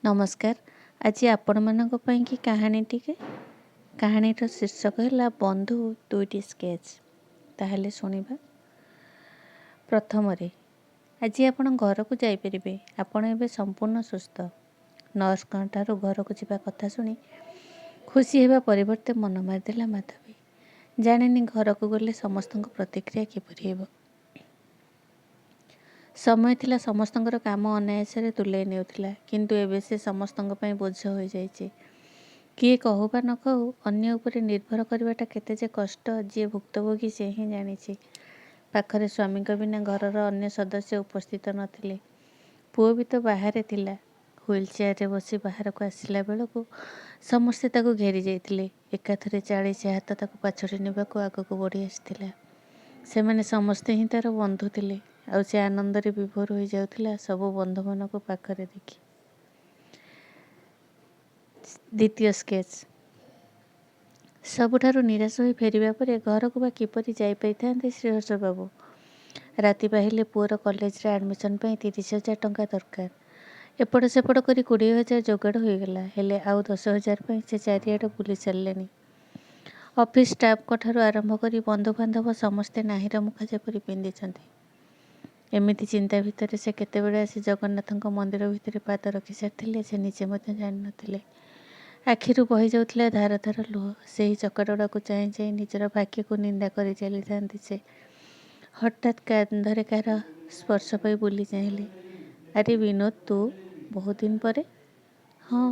नमस्कार। आज आपण मानक ପାଇଁ କି କାହାଣୀର शीर्षक ହେଲା ବନ୍ଧୁ ଦୁଇଟି ସ୍କେଚ୍। ତାହେଲେ ଶୁଣିବା। ପ୍ରଥମରେ, ଆଜି ଆପଣ ଘରକୁ ଯାଇପାରିବେ। ଆପଣ ଏବେ ସମ୍ପୂର୍ଣ୍ଣ ସୁସ୍ଥ। ନର୍ସଙ୍କ ଠାରୁ ଘରକୁ ଯିବା କଥା ଶୁଣି ଖୁସି ହେବା ପରିବର୍ତ୍ତେ ମନ ମାରିଦେଲା ମାଧବୀ। ଜାଣିନି ଘରକୁ ଗଲେ ସମସ୍ତଙ୍କ ପ୍ରତିକ୍ରିୟା କିପରି ହେବ। ସମୟ ଥିଲା ସମସ୍ତଙ୍କର କାମ ଅନାୟାସରେ ତୁଲାଇ ନେଉଥିଲା, କିନ୍ତୁ ଏବେ ସେ ସମସ୍ତଙ୍କ ପାଇଁ ବୋଝ ହୋଇଯାଇଛି। କିଏ କହୁ ବା ନ କହୁ ଅନ୍ୟ ଉପରେ ନିର୍ଭର କରିବାଟା କେତେ ଯେ କଷ୍ଟ, ଯିଏ ଭୁକ୍ତଭୋଗୀ ସେ ହିଁ ଜାଣିଛି। ପାଖରେ ସ୍ୱାମୀଙ୍କ ବିନା ଘରର ଅନ୍ୟ ସଦସ୍ୟ ଉପସ୍ଥିତ ନଥିଲେ। ପୁଅ ବି ତ ବାହାରେ ଥିଲା। ହୁଇଲ୍ ଚେୟାରରେ ବସି ବାହାରକୁ ଆସିଲା ବେଳକୁ ସମସ୍ତେ ତାକୁ ଘେରି ଯାଇଥିଲେ। ଏକାଥରେ 40 ହାତ ତାକୁ ପାଛୋଟି ନେବାକୁ ଆଗକୁ ବଢ଼ି ଆସିଥିଲା। ସେମାନେ ସମସ୍ତେ ହିଁ ତାର ବନ୍ଧୁ ଥିଲେ, ଆଉ ସେ ଆନନ୍ଦରେ ବିଭୋର ହୋଇଯାଉଥିଲା ସବୁ ବନ୍ଧୁମାନଙ୍କୁ ପାଖରେ ଦେଖି। ଦ୍ୱିତୀୟ ସ୍କେଚ୍। ସବୁଠାରୁ ନିରାଶ ହୋଇ ଫେରିବା ପରେ ଘରକୁ ବା କିପରି ଯାଇପାରିଥାନ୍ତେ ଶ୍ରୀହର୍ଷ ବାବୁ। ରାତି ପାହିଲେ ପୁଅର କଲେଜରେ ଆଡ଼ମିସନ୍ ପାଇଁ 30,000 ଟଙ୍କା ଦରକାର। ଏପଟ ସେପଟ କରି 20,000 ଯୋଗାଡ଼ ହୋଇଗଲା, ହେଲେ ଆଉ 10,000 ପାଇଁ ସେ ଚାରିଆଡ଼େ ବୁଲି ସାରିଲେଣି। ଅଫିସ୍ ଷ୍ଟାଫ୍ଙ୍କ ଠାରୁ ଆରମ୍ଭ କରି ବନ୍ଧୁବାନ୍ଧବ ସମସ୍ତେ ନାହିଁର ମୁଖା ଯେପରି ପିନ୍ଧିଛନ୍ତି। ଏମିତି ଚିନ୍ତା ଭିତରେ ସେ କେତେବେଳେ ଆସି ଜଗନ୍ନାଥଙ୍କ ମନ୍ଦିର ଭିତରେ ପାଦ ରଖି ସାରିଥିଲେ ସେ ନିଜେ ମଧ୍ୟ ଜାଣିନଥିଲେ। ଆଖିରୁ ବହିଯାଉଥିଲା ଧାର ଧାର ଲୁହ। ସେହି ଚକାଡ଼ୋଳାକୁ ଚାହିଁ ଚାହିଁ ନିଜର ଭାଗ୍ୟକୁ ନିନ୍ଦା କରି ଚାଲିଥାନ୍ତି ସେ। ହଠାତ୍ କାନ୍ଧରେ କାହାର ସ୍ପର୍ଶ ପାଇ ବୁଲି ଚାହିଁଲେ। ଆରେ ବିନୋଦ, ତୁ? ବହୁତ ଦିନ ପରେ। ହଁ,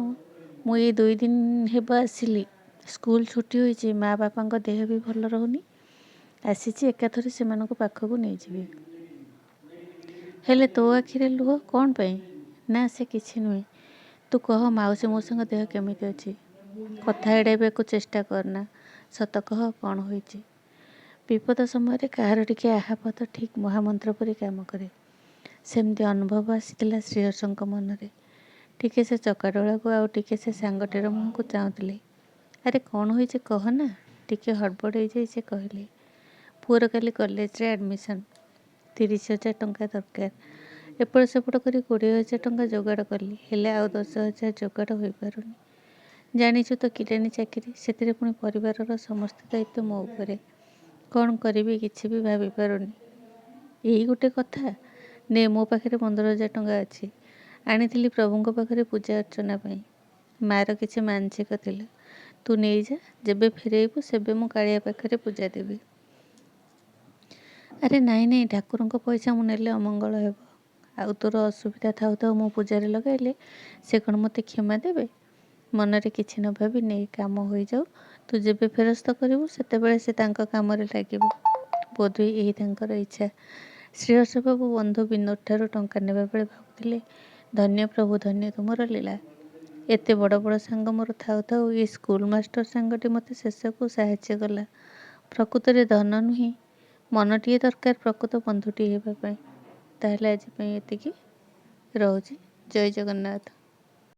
ମୁଁ ଏଇ 2 ଦିନ ହେବ ଆସିଲି। ସ୍କୁଲ ଛୁଟି ହୋଇଛି, ମା ବାପାଙ୍କ ଦେହ ବି ଭଲ ରହୁନି। ଆସିଛି ଏକାଥରେ ସେମାନଙ୍କୁ ପାଖକୁ ନେଇଯିବି। ହେଲେ ତୋ ଆଖିରେ ଲୁହ କ'ଣ ପାଇଁ? ନା, ସେ କିଛି ନୁହେଁ। ତୁ କହ, ମାଉସୀ ମଉସାଙ୍କ ଦେହ କେମିତି ଅଛି? କଥା ଏଡ଼ାଇବାକୁ ଚେଷ୍ଟା କରନା। ସତ କହ, କ'ଣ ହୋଇଛି? ବିପଦ ସମୟରେ କାହାର ଟିକେ ଆହାପଦ ଠିକ୍ ମହାମନ୍ତ୍ର ପରି କାମ କରେ। ସେମିତି ଅନୁଭବ ଆସିଥିଲା ଶ୍ରୀହର୍ଷଙ୍କ ମନରେ। ଟିକେ ସେ ଚକାଡ଼ୋଳାକୁ, ଆଉ ଟିକେ ସେ ସାଙ୍ଗଟିର ମୁହଁକୁ ଚାହୁଁଥିଲେ। ଆରେ କ'ଣ ହୋଇଛି କହ ନା। ଟିକେ ହଡ଼ବଡ଼ ହୋଇଯାଇ ସେ କହିଲେ, ପୁଅର କାଲି କଲେଜରେ ଆଡ଼ମିସନ୍। 30,000 ଟଙ୍କା ଦରକାର। ଏପଟ ସେପଟ କରି 20,000 ଟଙ୍କା ଯୋଗାଡ଼ କଲି, ହେଲେ ଆଉ 10,000 ଯୋଗାଡ଼ ହୋଇପାରୁନି। ଜାଣିଛୁ ତ କିରାନୀ ଚାକିରି, ସେଥିରେ ପୁଣି ପରିବାରର ସମସ୍ତ ଦାୟିତ୍ୱ ମୋ ଉପରେ। କ'ଣ କରିବି କିଛି ବି ଭାବିପାରୁନି। ଏଇ ଗୋଟେ କଥା। ନେ, ମୋ ପାଖରେ 15,000 ଟଙ୍କା ଅଛି। ଆଣିଥିଲି ପ୍ରଭୁଙ୍କ ପାଖରେ ପୂଜା ଅର୍ଚ୍ଚନା ପାଇଁ। ମା'ର କିଛି ମାନସିକ ଥିଲା। ତୁ ନେଇଯା, ଯେବେ ଫେରେଇବୁ ସେବେ ମୁଁ କାଳିଆ ପାଖରେ ପୂଜା ଦେବି। ଆରେ ନାଇଁ ନାଇଁ, ଠାକୁରଙ୍କ ପଇସା ମୁଁ ନେଲେ ଅମଙ୍ଗଳ ହେବ। ଆଉ ତୋର ଅସୁବିଧା ଥାଉ ଥାଉ ମୁଁ ପୂଜାରେ ଲଗାଇଲେ ସେ କ'ଣ ମୋତେ କ୍ଷମା ଦେବେ? ମନରେ କିଛି ନ ଭାବି ନେଇ, କାମ ହୋଇଯାଉ। ତୁ ଯେବେ ଫେରସ୍ତ କରିବୁ ସେତେବେଳେ ସେ ତାଙ୍କ କାମରେ ଲାଗିବ। ବୋଧହୁଏ ଏହି ତାଙ୍କର ଇଚ୍ଛା। ଶ୍ରୀହର୍ଷ ବାବୁ ବନ୍ଧୁ ବିନୋଦ ଠାରୁ ଟଙ୍କା ନେବା ବେଳେ ଭାବୁଥିଲେ, ଧନ୍ୟ ପ୍ରଭୁ, ଧନ୍ୟ ତୁମର ଲୀଳା। ଏତେ ବଡ଼ ବଡ଼ ସାଙ୍ଗ ମୋର ଥାଉ ଥାଉ ଏଇ ସ୍କୁଲ ମାଷ୍ଟର ସାଙ୍ଗଟି ମୋତେ ଶେଷକୁ ସାହାଯ୍ୟ କଲା। ପ୍ରକୃତରେ ଧନ ନୁହେଁ, ମନଟିଏ ଦରକାର ପ୍ରକୃତ ବନ୍ଧୁଟିଏ ହେବା ପାଇଁ। ତାହେଲେ ଆଜି ପାଇଁ ଏତିକି। ରହୁଛି। ଜୟ ଜଗନ୍ନାଥ।